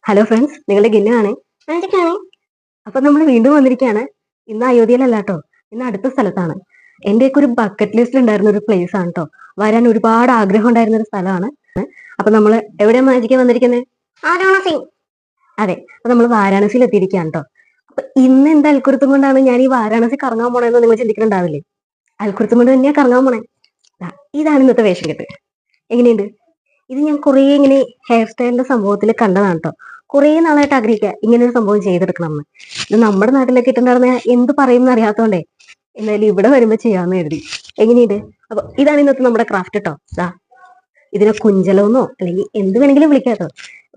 Hello friends, നിങ്ങളുടെ ഗിന്നാണ്. അപ്പൊ നമ്മൾ വീണ്ടും വന്നിരിക്കുകയാണ്. ഇന്ന് അയോധ്യയിലല്ല കേട്ടോ, ഇന്ന് അടുത്ത സ്ഥലത്താണ്. എന്റെയൊക്കെ ഒരു ബക്കറ്റ് ലിസ്റ്റിൽ ഉണ്ടായിരുന്ന ഒരു പ്ലേസ് ആണ് കേട്ടോ. വരാൻ ഒരുപാട് ആഗ്രഹം ഉണ്ടായിരുന്ന ഒരു സ്ഥലമാണ്. അപ്പൊ നമ്മൾ എവിടെയാ മാജിക്കാൻ വന്നിരിക്കുന്നത്? വാരാണസി. അതെ, അപ്പൊ നമ്മൾ വാരാണസിയിൽ എത്തിയിരിക്കുകയാണ് കേട്ടോ. അപ്പൊ ഇന്ന് എന്ത് അൽക്കുരുത്തം കൊണ്ടാണ് ഞാൻ ഈ വാരാണസി കറങ്ങാൻ പോണേന്ന് നിങ്ങൾ ചിന്തിക്കുന്നുണ്ടാവില്ലേ? അൽക്കുരുത്തം കൊണ്ട് തന്നെയാ കറങ്ങാൻ പോണേ. ഇതാണ് ഇന്നത്തെ വേഷം കെട്ട്. എങ്ങനെയുണ്ട്? ഇത് ഞാൻ കുറേ ഇങ്ങനെ ഹെയർ സ്റ്റൈലിന്റെ സംഭവത്തിൽ കണ്ടതാണ് കേട്ടോ. കുറേ നാളായിട്ട് ആഗ്രഹിക്കുക ഇങ്ങനെ ഒരു സംഭവം ചെയ്തെടുക്കണം എന്ന്. ഇത് നമ്മുടെ നാട്ടിലൊക്കെ ഇട്ടുണ്ടായിരുന്ന എന്ത് പറയുമെന്ന് അറിയാത്തോണ്ടേ എന്നാലും ഇവിടെ വരുമ്പോ ചെയ്യാന്ന് കരുതി. എങ്ങനെയുണ്ട്? അപ്പൊ ഇതാണ് ഇന്നത്തെ നമ്മുടെ ക്രാഫ്റ്റ് കേട്ടോ. ഇതിനെ കുഞ്ചലോന്നോ അല്ലെങ്കിൽ എന്ത് വേണമെങ്കിലും വിളിക്കാട്ടോ.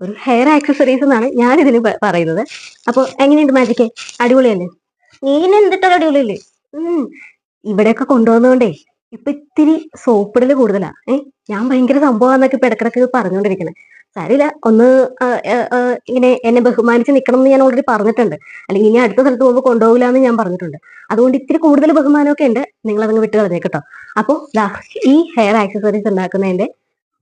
ഒരു ഹെയർ ആക്സസറീസ് എന്നാണ് ഞാൻ ഇതിന് പറയുന്നത്. അപ്പൊ എങ്ങനെയുണ്ട് മാജിക്ക്? അടിപൊളിയല്ലേ? നീന് എന്തിട്ടൊരു അടിപൊളിയല്ലേ? ഇവിടെയൊക്കെ കൊണ്ടുവന്നോണ്ടേ ഇപ്പൊ ഇത്തിരി സോപ്പിടല് കൂടുതലാ. ഞാൻ ഭയങ്കര സംഭവമാന്നൊക്കെ ഇപ്പൊ ഇടക്കിടക്ക് പറഞ്ഞുകൊണ്ടിരിക്കണേ. സാരില്ല, ഒന്ന് ഇങ്ങനെ എന്നെ ബഹുമാനിച്ച് നിൽക്കണം എന്ന് ഞാൻ ഓൾറെഡി പറഞ്ഞിട്ടുണ്ട്. അല്ലെങ്കിൽ ഇനി അടുത്ത സ്ഥലത്ത് പോകുമ്പോൾ കൊണ്ടുപോകില്ല എന്ന് ഞാൻ പറഞ്ഞിട്ടുണ്ട്. അതുകൊണ്ട് ഇത്തിരി കൂടുതൽ ബഹുമാനമൊക്കെ ഉണ്ട്. നിങ്ങൾ അതങ്ങ് വിട്ട് കളഞ്ഞേട്ടോ. അപ്പോൾ ഈ ഹെയർ ആക്സസറീസ് ഉണ്ടാക്കുന്നതിന്റെ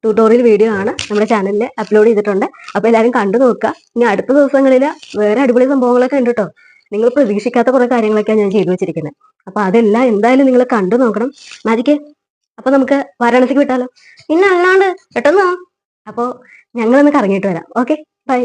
ട്യൂട്ടോറിയൽ വീഡിയോ ആണ് നമ്മുടെ ചാനലിൽ അപ്ലോഡ് ചെയ്തിട്ടുണ്ട്. അപ്പൊ എല്ലാവരും കണ്ടു നോക്കുക. ഇനി അടുത്ത ദിവസങ്ങളിൽ വേറെ അടിപൊളി സംഭവങ്ങളൊക്കെ ഉണ്ട് കേട്ടോ. നിങ്ങൾ പ്രതീക്ഷിക്കാത്ത കുറെ കാര്യങ്ങളൊക്കെയാണ് ഞാൻ ചെയ്തു വെച്ചിരിക്കുന്നത്. അപ്പൊ അതെല്ലാം എന്തായാലും നിങ്ങൾ കണ്ടു നോക്കണം. മാജിക്ക്, അപ്പൊ നമുക്ക് വാരാണസിക്ക് വിട്ടാലോ? പിന്നെ അല്ലാണ്ട് പെട്ടെന്ന്. അപ്പോ ഞങ്ങളൊന്ന് കറങ്ങിയിട്ട് വരാം. Okay, by.